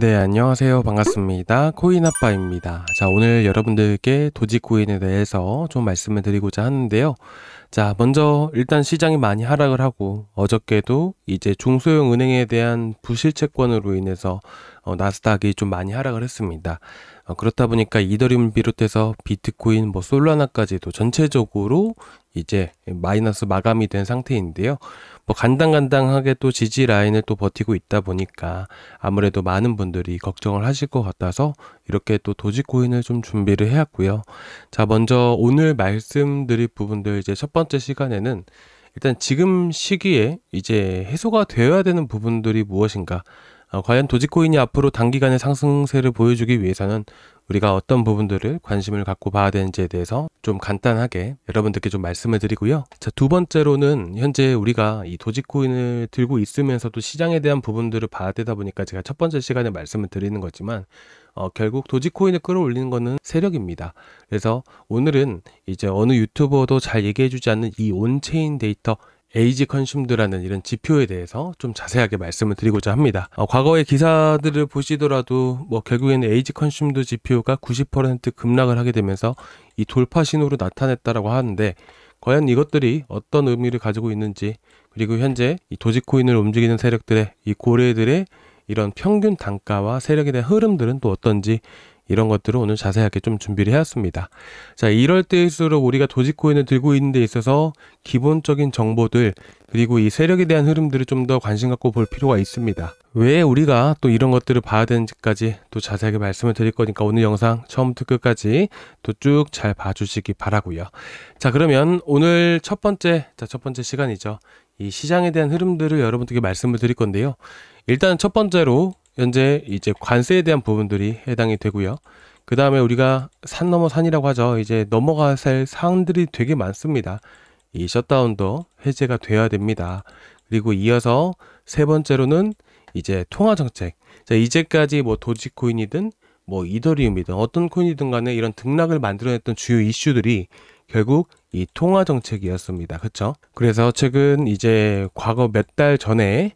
네, 안녕하세요. 반갑습니다. 코인아빠입니다. 자, 오늘 여러분들께 도지코인에 대해서 좀 말씀을 드리고자 하는데요. 자, 먼저 일단 시장이 많이 하락을 하고 어저께도 이제 중소형 은행에 대한 부실채권으로 인해서 나스닥이 좀 많이 하락을 했습니다. 그렇다 보니까 이더리움을 비롯해서 비트코인, 솔라나까지도 전체적으로 이제 마이너스 마감이 된 상태인데요. 간당간당하게 또 지지 라인을 또 버티고 있다 보니까 아무래도 많은 분들이 걱정을 하실 것 같아서 이렇게 또 도지코인을 좀 준비를 해왔고요. 자, 먼저 오늘 말씀드릴 부분들 이제 첫 번째 시간에는 일단 지금 시기에 이제 해소가 되어야 되는 부분들이 무엇인가, 과연 도지코인이 앞으로 단기간의 상승세를 보여주기 위해서는 우리가 어떤 부분들을 관심을 갖고 봐야 되는지에 대해서 좀 간단하게 여러분들께 좀 말씀을 드리고요. 자, 두 번째로는 현재 우리가 이 도지코인을 들고 있으면서도 시장에 대한 부분들을 봐야 되다 보니까 제가 첫 번째 시간에 말씀을 드리는 거지만 결국 도지코인을 끌어올리는 거는 세력입니다. 그래서 오늘은 이제 어느 유튜버도 잘 얘기해주지 않는 이 온체인 데이터 에이지 컨슘드라는 이런 지표에 대해서 좀 자세하게 말씀을 드리고자 합니다. 과거의 기사들을 보시더라도 결국에는 에이지 컨슘드 지표가 90% 급락을 하게 되면서 이 돌파 신호로 나타냈다라고 하는데, 과연 이것들이 어떤 의미를 가지고 있는지, 그리고 현재 이 도지코인을 움직이는 세력들의 이 고래들의 이런 평균 단가와 세력에 대한 흐름들은 또 어떤지, 이런 것들을 오늘 자세하게 좀 준비를 해왔습니다. 자, 이럴 때일수록 우리가 도지코인을 들고 있는 데 있어서 기본적인 정보들, 그리고 이 세력에 대한 흐름들을 좀 더 관심 갖고 볼 필요가 있습니다. 왜 우리가 또 이런 것들을 봐야 되는지까지 또 자세하게 말씀을 드릴 거니까 오늘 영상 처음부터 끝까지 또 쭉 잘 봐주시기 바라고요. 자, 그러면 오늘 첫 번째 시간이죠. 이 시장에 대한 흐름들을 여러분들께 말씀을 드릴 건데요. 일단 첫 번째로 현재 이제 관세에 대한 부분들이 해당이 되고요. 그 다음에 우리가 산 넘어 산이라고 하죠. 이제 넘어가야 할 사항들이 되게 많습니다. 이 셧다운도 해제가 돼야 됩니다. 그리고 이어서 세 번째로는 이제 통화정책. 자, 이제까지 도지코인이든 이더리움이든 어떤 코인이든 간에 이런 등락을 만들어냈던 주요 이슈들이 결국 이 통화정책이었습니다. 그렇죠? 그래서 최근 이제 과거 몇 달 전에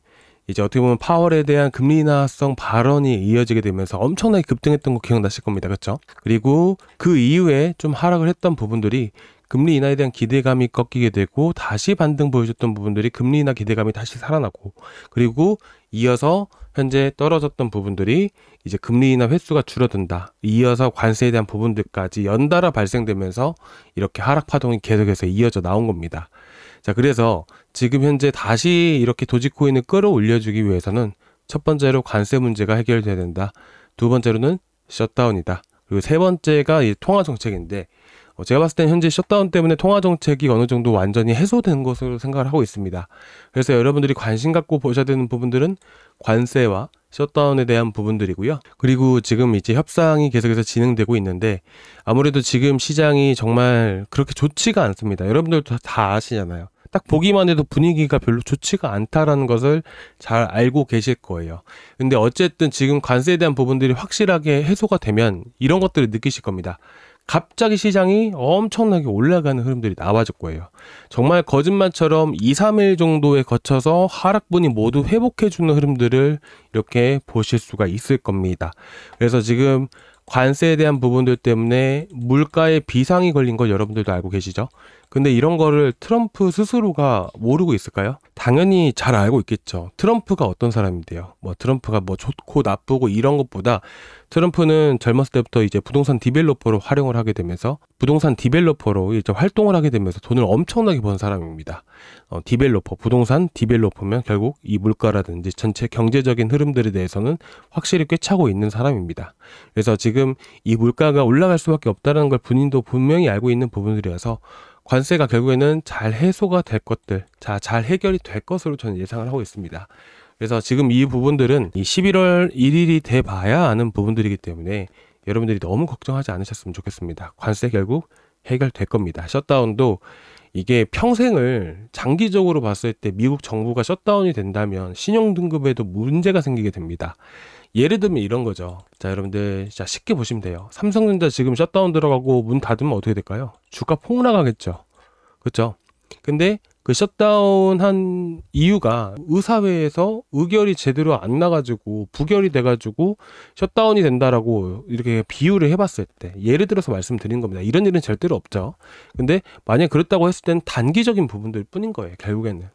이제 어떻게 보면 파월에 대한 금리 인하성 발언이 이어지게 되면서 엄청나게 급등했던 거 기억나실 겁니다. 그렇죠? 그리고 그 이후에 좀 하락을 했던 부분들이 금리 인하에 대한 기대감이 꺾이게 되고, 다시 반등 보여줬던 부분들이 금리 인하 기대감이 다시 살아나고, 그리고 이어서 현재 떨어졌던 부분들이 이제 금리 인하 횟수가 줄어든다, 이어서 관세에 대한 부분들까지 연달아 발생되면서 이렇게 하락 파동이 계속해서 이어져 나온 겁니다. 자, 그래서 지금 현재 다시 이렇게 도지코인을 끌어올려주기 위해서는 첫 번째로 관세 문제가 해결돼야 된다. 두 번째로는 셧다운이다. 그리고 세 번째가 이 통화정책인데, 제가 봤을 땐 현재 셧다운 때문에 통화정책이 어느 정도 완전히 해소된 것으로 생각을 하고 있습니다. 그래서 여러분들이 관심 갖고 보셔야 되는 부분들은 관세와 셧다운에 대한 부분들이고요. 그리고 지금 이제 협상이 계속해서 진행되고 있는데, 아무래도 지금 시장이 정말 그렇게 좋지가 않습니다. 여러분들도 다 아시잖아요. 딱 보기만 해도 분위기가 별로 좋지가 않다라는 것을 잘 알고 계실 거예요. 근데 어쨌든 지금 관세에 대한 부분들이 확실하게 해소가 되면 이런 것들을 느끼실 겁니다. 갑자기 시장이 엄청나게 올라가는 흐름들이 나와줄 거예요. 정말 거짓말처럼 2, 3일 정도에 거쳐서 하락분이 모두 회복해주는 흐름들을 이렇게 보실 수가 있을 겁니다. 그래서 지금 관세에 대한 부분들 때문에 물가에 비상이 걸린 걸 여러분들도 알고 계시죠? 근데 이런 거를 트럼프 스스로가 모르고 있을까요? 당연히 잘 알고 있겠죠. 트럼프가 어떤 사람인데요. 트럼프가 좋고 나쁘고 이런 것보다 트럼프는 젊었을 때부터 이제 부동산 디벨로퍼로 활용을 하게 되면서 부동산 디벨로퍼로 이제 활동을 하게 되면서 돈을 엄청나게 번 사람입니다. 디벨로퍼, 부동산 디벨로퍼면 결국 이 물가라든지 전체 경제적인 흐름들에 대해서는 확실히 꿰차고 있는 사람입니다. 그래서 지금 이 물가가 올라갈 수밖에 없다는 걸 본인도 분명히 알고 있는 부분들이어서 관세가 결국에는 잘 해소가 될 것들, 잘 해결이 될 것으로 저는 예상을 하고 있습니다. 그래서 지금 이 부분들은 이 11월 1일이 돼 봐야 아는 부분들이기 때문에 여러분들이 너무 걱정하지 않으셨으면 좋겠습니다. 관세 결국 해결될 겁니다. 셧다운도 이게 평생을 장기적으로 봤을 때 미국 정부가 셧다운이 된다면 신용등급에도 문제가 생기게 됩니다. 예를 들면 이런 거죠. 자, 여러분들 쉽게 보시면 돼요. 삼성전자 지금 셧다운 들어가고 문 닫으면 어떻게 될까요? 주가 폭락하겠죠. 그렇죠? 근데 그 셧다운한 이유가 의사회에서 의결이 제대로 안 나가지고 부결이 돼가지고 셧다운이 된다라고 이렇게 비유를 해봤을 때, 예를 들어서 말씀드리는 겁니다. 이런 일은 절대로 없죠. 근데 만약 그렇다고 했을 때는 단기적인 부분들 뿐인 거예요, 결국에는.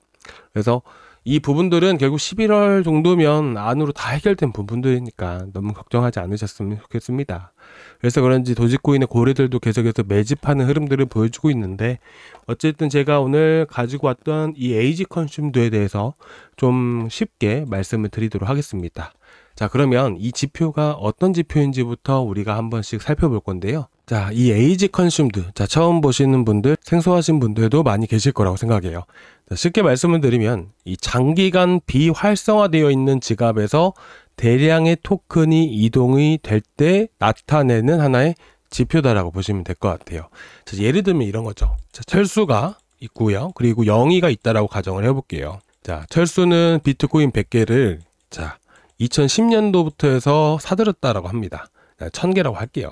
그래서 이 부분들은 결국 11월 정도면 안으로 다 해결된 부분들이니까 너무 걱정하지 않으셨으면 좋겠습니다. 그래서 그런지 도지코인의 고래들도 계속해서 매집하는 흐름들을 보여주고 있는데, 어쨌든 제가 오늘 가지고 왔던 이 에이지 컨슘드에 대해서 좀 쉽게 말씀을 드리도록 하겠습니다. 자, 그러면 이 지표가 어떤 지표인지부터 우리가 한 번씩 살펴볼 건데요. 자, 이 에이지 컨슘드, 자, 처음 보시는 분들, 생소하신 분들도 많이 계실 거라고 생각해요. 자, 쉽게 말씀을 드리면 이 장기간 비활성화되어 있는 지갑에서 대량의 토큰이 이동이 될 때 나타내는 하나의 지표다라고 보시면 될 것 같아요. 자, 예를 들면 이런 거죠. 자, 철수가 있고요. 그리고 0이가 있다라고 가정을 해볼게요. 자, 철수는 비트코인 100개를 자 2010년도부터 해서 사들였다라고 합니다. 1000개라고 할게요.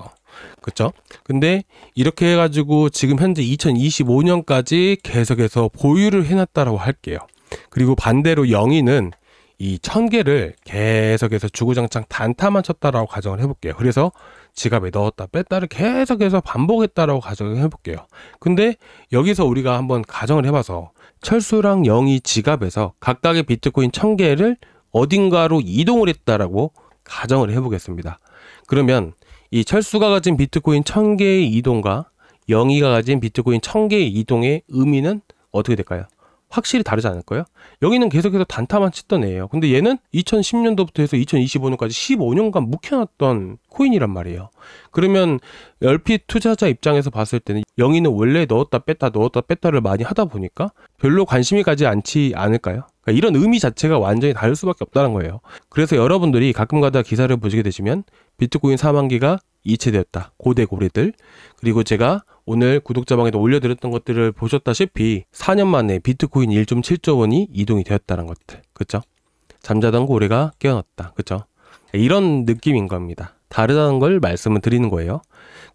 그쵸? 근데 이렇게 해가지고 지금 현재 2025년까지 계속해서 보유를 해놨다라고 할게요. 그리고 반대로 영희는 이 1000개를 계속해서 주구장창 단타만 쳤다라고 가정을 해볼게요. 그래서 지갑에 넣었다 뺐다를 계속해서 반복했다라고 가정을 해볼게요. 근데 여기서 우리가 한번 가정을 해봐서 철수랑 영희 지갑에서 각각의 비트코인 1000개를 어딘가로 이동을 했다라고 가정을 해보겠습니다. 그러면 이 철수가 가진 비트코인 1000개의 이동과 영희가 가진 비트코인 1000개의 이동의 의미는 어떻게 될까요? 확실히 다르지 않을까요? 여기는 계속해서 단타만 치던 애예요. 근데 얘는 2010년도부터 해서 2025년까지 15년간 묵혀놨던 코인이란 말이에요. 그러면 LP 투자자 입장에서 봤을 때는 영희는 원래 넣었다 뺐다를 많이 하다 보니까 별로 관심이 가지 않지 않을까요? 그러니까 이런 의미 자체가 완전히 다를 수밖에 없다는 거예요. 그래서 여러분들이 가끔가다 기사를 보시게 되시면 비트코인 4만 개가 이체되었다, 고대 고래들, 그리고 제가 오늘 구독자방에도 올려드렸던 것들을 보셨다시피 4년 만에 비트코인 1.7조 원이 이동이 되었다는 것들, 그쵸? 잠자던 고래가 깨어났다, 그쵸? 이런 느낌인 겁니다. 다르다는 걸 말씀을 드리는 거예요.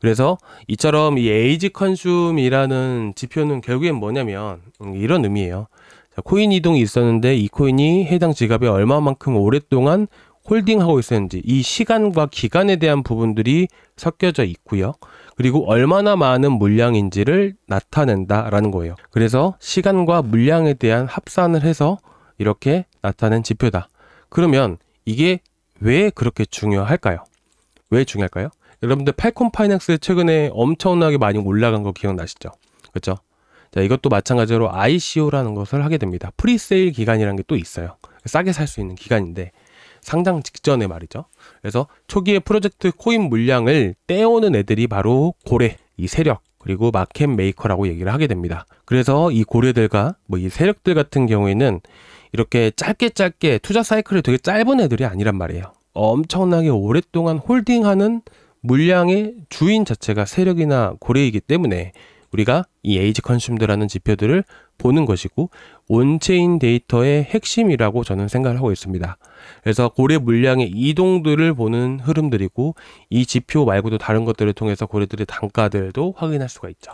그래서 이처럼 이 에이지 컨슘이라는 지표는 결국엔 뭐냐면 이런 의미예요. 자, 코인 이동이 있었는데 이 코인이 해당 지갑에 얼마만큼 오랫동안 홀딩하고 있었는지, 이 시간과 기간에 대한 부분들이 섞여져 있고요. 그리고 얼마나 많은 물량인지를 나타낸다라는 거예요. 그래서 시간과 물량에 대한 합산을 해서 이렇게 나타낸 지표다. 그러면 이게 왜 그렇게 중요할까요? 왜 중요할까요? 여러분들 팔콘 파이낸스 최근에 엄청나게 많이 올라간 거 기억나시죠? 그렇죠? 자, 이것도 마찬가지로 ICO라는 것을 하게 됩니다. 프리세일 기간이라는 게 또 있어요. 싸게 살 수 있는 기간인데 상장 직전에 말이죠. 그래서 초기에 프로젝트 코인 물량을 떼오는 애들이 바로 고래, 이 세력, 그리고 마켓 메이커라고 얘기를 하게 됩니다. 그래서 이 고래들과 이 세력들 같은 경우에는 이렇게 짧게 투자 사이클이 되게 짧은 애들이 아니란 말이에요. 엄청나게 오랫동안 홀딩하는 물량의 주인 자체가 세력이나 고래이기 때문에 우리가 이 에이지 컨슘드라는 지표들을 보는 것이고 온체인 데이터의 핵심이라고 저는 생각을 하고 있습니다. 그래서 고래 물량의 이동들을 보는 흐름들이고, 이 지표 말고도 다른 것들을 통해서 고래들의 단가들도 확인할 수가 있죠.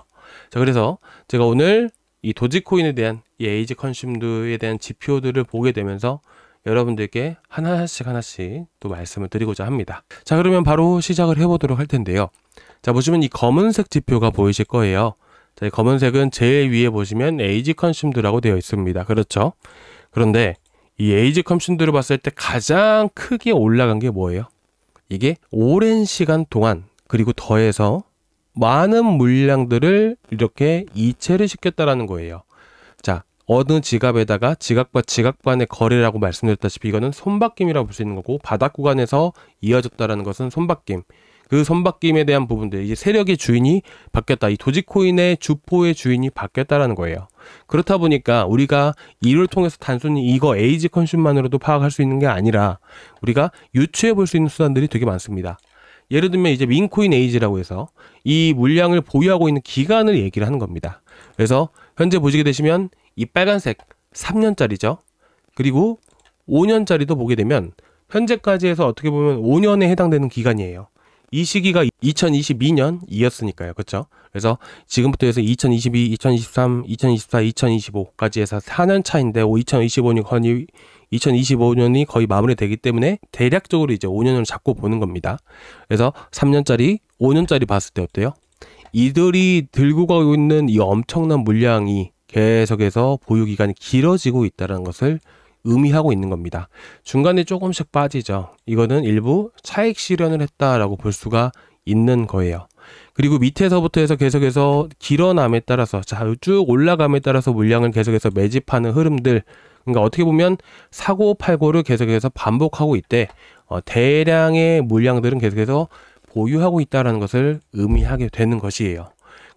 자, 그래서 제가 오늘 이 도지코인에 대한 이 에이지 컨슘드에 대한 지표들을 보게 되면서 여러분들께 하나씩 또 말씀을 드리고자 합니다. 자, 그러면 바로 시작을 해보도록 할 텐데요. 자, 보시면 이 검은색 지표가 보이실 거예요. 자, 이 검은색은 제일 위에 보시면 에이지 컨슘드라고 되어 있습니다. 그렇죠? 그런데 이 에이지 컨슘드를 봤을 때 가장 크게 올라간 게 뭐예요? 이게 오랜 시간 동안, 그리고 더해서 많은 물량들을 이렇게 이체를 시켰다라는 거예요. 자, 어느 지갑에다가 지갑과 지갑 간의 거래라고 말씀드렸다시피 이거는 손바뀜이라고 볼 수 있는 거고, 바닥 구간에서 이어졌다라는 것은 손바뀜. 그 손바뀜에 대한 부분들, 이제 세력의 주인이 바뀌었다, 이 도지코인의 주포의 주인이 바뀌었다라는 거예요. 그렇다 보니까 우리가 이를 통해서 단순히 이거 에이지 컨슘만으로도 파악할 수 있는 게 아니라 우리가 유추해 볼 수 있는 수단들이 되게 많습니다. 예를 들면 이제 민코인 에이지라고 해서 이 물량을 보유하고 있는 기간을 얘기를 하는 겁니다. 그래서 현재 보시게 되시면 이 빨간색 3년짜리죠. 그리고 5년짜리도 보게 되면 현재까지 해서 어떻게 보면 5년에 해당되는 기간이에요. 이 시기가 2022년이었으니까요. 그렇죠? 그래서 지금부터 해서 2022, 2023, 2024, 2025까지 해서 4년 차인데 2025년이 거의 마무리되기 때문에 대략적으로 이제 5년을 잡고 보는 겁니다. 그래서 3년짜리, 5년짜리 봤을 때 어때요? 이들이 들고 가고 있는 이 엄청난 물량이 계속해서 보유기간이 길어지고 있다는 것을 의미하고 있는 겁니다. 중간에 조금씩 빠지죠. 이거는 일부 차익 실현을 했다라고 볼 수가 있는 거예요. 그리고 밑에서부터 해서 계속해서 길어남에 따라서 쭉 올라감에 따라서 물량을 계속해서 매집하는 흐름들, 그러니까 어떻게 보면 사고 팔고를 계속해서 반복하고 있대. 대량의 물량들은 계속해서 보유하고 있다는 것을 의미하게 되는 것이에요.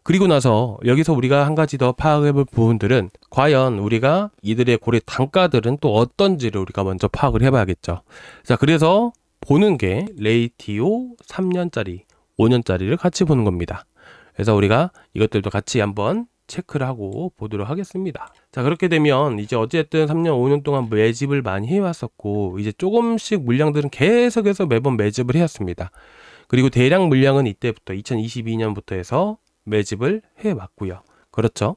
그리고 나서 여기서 우리가 한 가지 더 파악해볼 부분들은 과연 우리가 이들의 고래 단가들은 또 어떤지를 우리가 먼저 파악을 해봐야겠죠. 자, 그래서 보는 게 레이티오 3년짜리, 5년짜리를 같이 보는 겁니다. 그래서 우리가 이것들도 같이 한번 체크를 하고 보도록 하겠습니다. 자, 그렇게 되면 이제 어쨌든 3년, 5년 동안 매집을 많이 해왔었고 이제 조금씩 물량들은 계속해서 매번 매집을 해왔습니다. 그리고 대량 물량은 이때부터 2022년부터 해서 매집을 해왔고요. 그렇죠?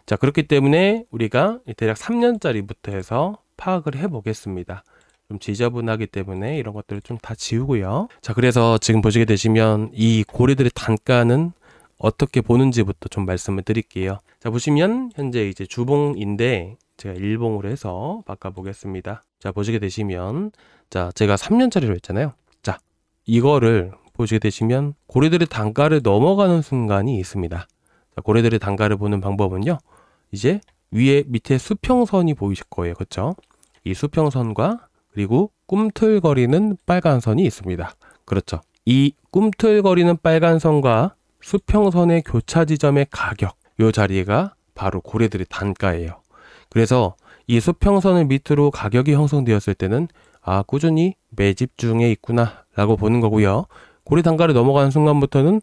자, 그렇기 때문에 우리가 대략 3년짜리부터 해서 파악을 해보겠습니다. 좀 지저분하기 때문에 이런 것들을 좀 다 지우고요. 자, 그래서 지금 보시게 되시면 이 고래들의 단가는 어떻게 보는지부터 좀 말씀을 드릴게요. 자, 보시면 현재 이제 주봉인데 제가 일봉으로 해서 바꿔보겠습니다. 자, 보시게 되시면 자, 제가 3년짜리로 했잖아요. 자, 이거를 보시게 되시면 고래들의 단가를 넘어가는 순간이 있습니다. 자, 고래들의 단가를 보는 방법은요. 이제 위에 밑에 수평선이 보이실 거예요. 그렇죠? 이 수평선과 그리고 꿈틀거리는 빨간 선이 있습니다. 그렇죠? 이 꿈틀거리는 빨간 선과 수평선의 교차 지점의 가격, 이 자리가 바로 고래들의 단가예요. 그래서 이 수평선을 밑으로 가격이 형성되었을 때는 꾸준히 매집 중에 있구나 라고 보는 거고요. 고래 단가를 넘어가는 순간부터는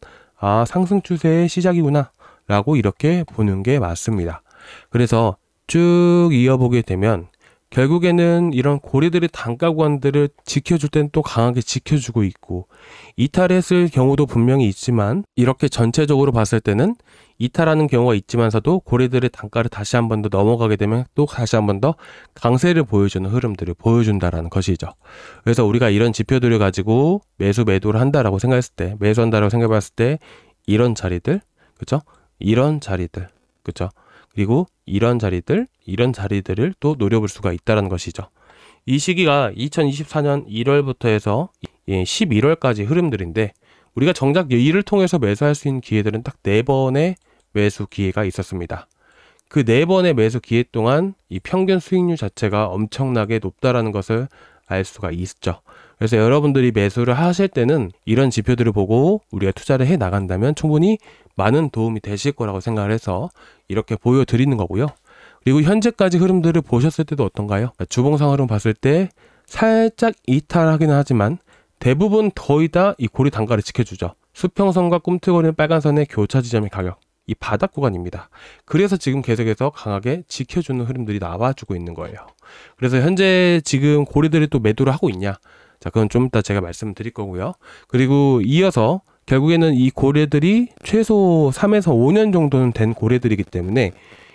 상승 추세의 시작이구나 라고 이렇게 보는 게 맞습니다. 그래서 쭉 이어보게 되면 결국에는 이런 고래들의 단가 구간들을 지켜줄 때는 또 강하게 지켜주고 있고 이탈했을 경우도 분명히 있지만 이렇게 전체적으로 봤을 때는 이탈하는 경우가 있지만서도 고래들의 단가를 다시 한 번 더 넘어가게 되면 또 다시 한 번 더 강세를 보여주는 흐름들을 보여준다라는 것이죠. 그래서 우리가 이런 지표들을 가지고 매수를 한다라고 생각했을 때, 매수한다라고 생각해봤을 때 이런 자리들, 그렇죠? 이런 자리들, 그렇죠? 그리고 이런 자리들을 또 노려볼 수가 있다는 것이죠. 이 시기가 2024년 1월부터 해서 11월까지 흐름들인데 우리가 정작 이를 통해서 매수할 수 있는 기회들은 딱 4번의 매수 기회가 있었습니다. 그 4번의 매수 기회 동안 이 평균 수익률 자체가 엄청나게 높다라는 것을 알 수가 있죠. 그래서 여러분들이 매수를 하실 때는 이런 지표들을 보고 우리가 투자를 해 나간다면 충분히 많은 도움이 되실 거라고 생각을 해서 이렇게 보여드리는 거고요. 그리고 현재까지 흐름들을 보셨을 때도 어떤가요? 주봉상 흐름 봤을 때 살짝 이탈하기는 하지만 대부분 거의 다 이 고래 단가를 지켜주죠. 수평선과 꿈틀거리는 빨간 선의 교차 지점의 가격, 이 바닥 구간입니다. 그래서 지금 계속해서 강하게 지켜주는 흐름들이 나와주고 있는 거예요. 그래서 현재 지금 고래들이 또 매도를 하고 있냐? 자, 그건 좀 이따 제가 말씀드릴 거고요. 그리고 이어서 결국에는 이 고래들이 최소 3에서 5년 정도는 된 고래들이기 때문에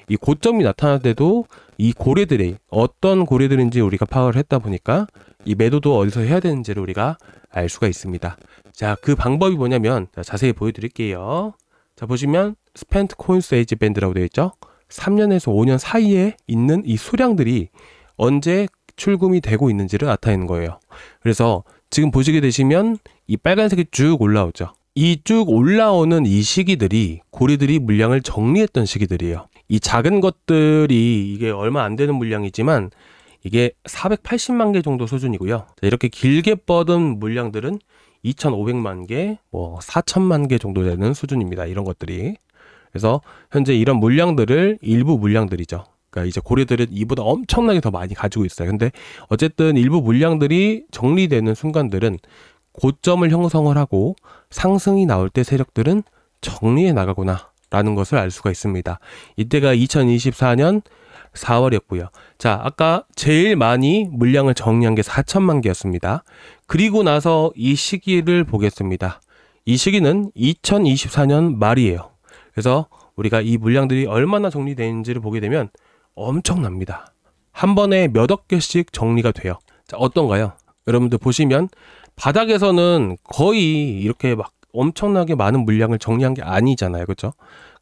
이 고점이 나타날 때도 이 고래들이 어떤 고래들인지 우리가 파악을 했다 보니까 이 매도도 어디서 해야 되는지를 우리가 알 수가 있습니다. 자, 그 방법이 뭐냐면 자세히 보여드릴게요. 자, 보시면 스펜트 코인스 에이지 밴드라고 되어 있죠. 3년에서 5년 사이에 있는 이 수량들이 언제 출금이 되고 있는지를 나타내는 거예요. 그래서 지금 보시게 되시면 이 빨간색이 쭉 올라오죠. 이 쭉 올라오는 이 시기들이 고래들이 물량을 정리했던 시기들이에요. 이 작은 것들이 이게 얼마 안 되는 물량이지만 이게 480만 개 정도 수준이고요. 자, 이렇게 길게 뻗은 물량들은 2,500만 개, 4,000만 개 정도 되는 수준입니다. 이런 것들이. 그래서 현재 이런 물량들을 일부 물량들이죠. 그러니까 이제 고래들은 이보다 엄청나게 더 많이 가지고 있어요. 근데 어쨌든 일부 물량들이 정리되는 순간들은 고점을 형성을 하고 상승이 나올 때 세력들은 정리해 나가구나 라는 것을 알 수가 있습니다. 이때가 2024년 4월이었고요. 자, 아까 제일 많이 물량을 정리한 게 4천만 개였습니다. 그리고 나서 이 시기를 보겠습니다. 이 시기는 2024년 말이에요. 그래서 우리가 이 물량들이 얼마나 정리되는지를 보게 되면 엄청납니다. 한 번에 몇억 개씩 정리가 돼요. 자, 어떤가요? 여러분들 보시면 바닥에서는 거의 이렇게 막 엄청나게 많은 물량을 정리한 게 아니잖아요. 그렇죠?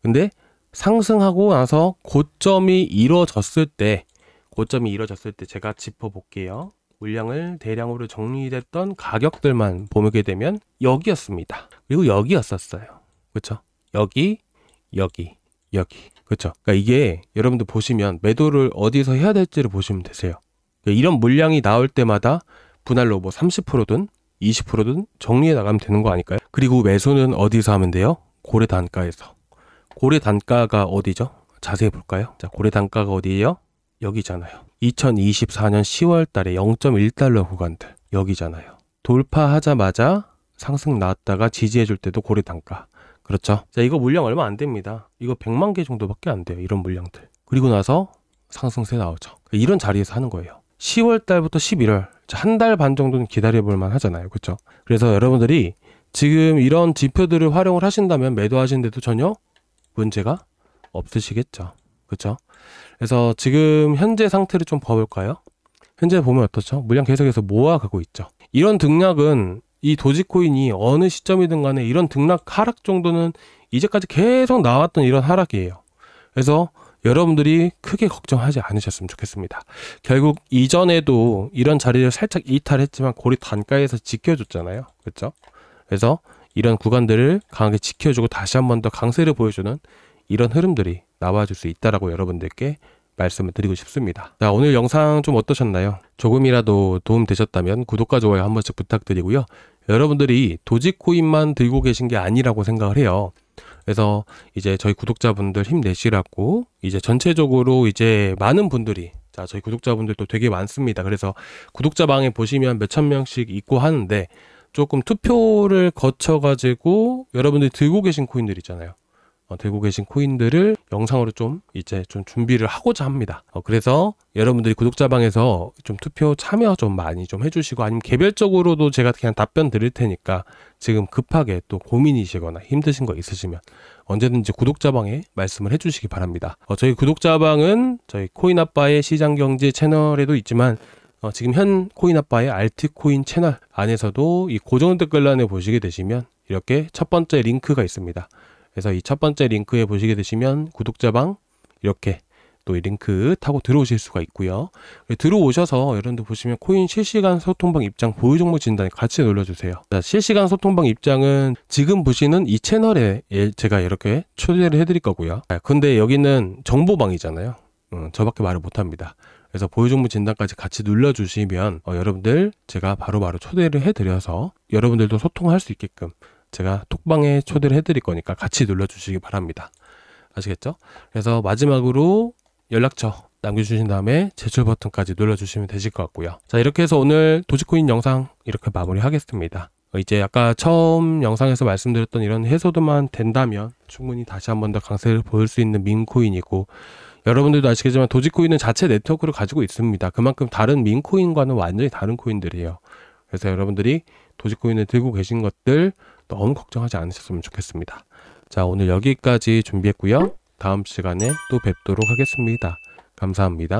근데 상승하고 나서 고점이 이루어졌을 때 제가 짚어볼게요. 물량을 대량으로 정리됐던 가격들만 보게 되면 여기였습니다. 그리고 여기였었어요. 그렇죠? 여기. 그렇죠? 그러니까 이게 여러분들 보시면 매도를 어디서 해야 될지를 보시면 되세요. 그러니까 이런 물량이 나올 때마다 분할로 뭐 30%든 20%든 정리해 나가면 되는 거 아닐까요? 그리고 매수는 어디서 하면 돼요? 고래 단가에서. 고래 단가가 어디죠? 자세히 볼까요? 자, 고래 단가가 어디예요? 여기잖아요. 2024년 10월 달에 0.1달러 구간들 여기잖아요. 돌파하자마자 상승 나왔다가 지지해 줄 때도 고래 단가. 그렇죠? 자, 이거 물량 얼마 안 됩니다. 이거 100만 개 정도밖에 안 돼요. 이런 물량들. 그리고 나서 상승세 나오죠. 이런 자리에서 하는 거예요. 10월 달부터 11월. 한 달 반 정도는 기다려 볼 만 하잖아요. 그렇죠? 그래서 여러분들이 지금 이런 지표들을 활용을 하신다면 매도하시는데도 전혀 문제가 없으시겠죠. 그렇죠? 그래서 지금 현재 상태를 좀 봐볼까요? 현재 보면 어떻죠? 물량 계속해서 모아가고 있죠. 이런 등락은 이 도지코인이 어느 시점이든 간에 이런 등락 하락 정도는 이제까지 계속 나왔던 이런 하락이에요. 그래서 여러분들이 크게 걱정하지 않으셨으면 좋겠습니다. 결국 이전에도 이런 자리를 살짝 이탈했지만 고래 단가에서 지켜줬잖아요. 그렇죠? 그래서 이런 구간들을 강하게 지켜주고 다시 한 번 더 강세를 보여주는 이런 흐름들이 나와줄 수 있다라고 여러분들께 말씀을 드리고 싶습니다. 자, 오늘 영상 좀 어떠셨나요? 조금이라도 도움 되셨다면 구독과 좋아요 한 번씩 부탁드리고요. 여러분들이 도지코인만 들고 계신 게 아니라고 생각을 해요. 그래서 이제 저희 구독자분들 힘내시라고 이제 전체적으로 이제 많은 분들이 저희 구독자분들도 되게 많습니다. 그래서 구독자방에 보시면 몇천 명씩 있고 하는데 조금 투표를 거쳐가지고 여러분들이 들고 계신 코인들 있잖아요. 들고 계신 코인들을 영상으로 좀 이제 좀 준비를 하고자 합니다. 그래서 여러분들이 구독자방에서 좀 투표 참여 좀 많이 좀 해주시고 아니면 개별적으로도 제가 그냥 답변 드릴 테니까 지금 급하게 또 고민이시거나 힘드신 거 있으시면 언제든지 구독자방에 말씀을 해주시기 바랍니다. 저희 구독자방은 저희 코인아빠의 시장경제 채널에도 있지만 지금 현 코인아빠의 알트코인 채널 안에서도 이 고정 댓글란에 보시게 되시면 이렇게 첫 번째 링크가 있습니다. 그래서 이 첫 번째 링크에 보시게 되시면 구독자방 이렇게 또 이 링크 타고 들어오실 수가 있고요. 들어오셔서 여러분들 보시면 코인 실시간 소통방 입장 보유 종목 진단 같이 눌러주세요. 자, 실시간 소통방 입장은 지금 보시는 이 채널에 제가 이렇게 초대를 해드릴 거고요. 근데 여기는 정보방이잖아요. 저밖에 말을 못합니다. 그래서 보유 종목 진단까지 같이 눌러주시면 여러분들 제가 바로바로 초대를 해드려서 여러분들도 소통할 수 있게끔 제가 톡방에 초대를 해드릴 거니까 같이 눌러주시기 바랍니다. 아시겠죠? 그래서 마지막으로 연락처 남겨주신 다음에 제출 버튼까지 눌러주시면 되실 것 같고요. 자, 이렇게 해서 오늘 도지코인 영상 이렇게 마무리하겠습니다. 이제 아까 처음 영상에서 말씀드렸던 이런 해소도만 된다면 충분히 다시 한 번 더 강세를 보일 수 있는 밈코인이고 여러분들도 아시겠지만 도지코인은 자체 네트워크를 가지고 있습니다. 그만큼 다른 밈코인과는 완전히 다른 코인들이에요. 그래서 여러분들이 도지코인을 들고 계신 것들 너무 걱정하지 않으셨으면 좋겠습니다. 자, 오늘 여기까지 준비했고요. 다음 시간에 또 뵙도록 하겠습니다. 감사합니다.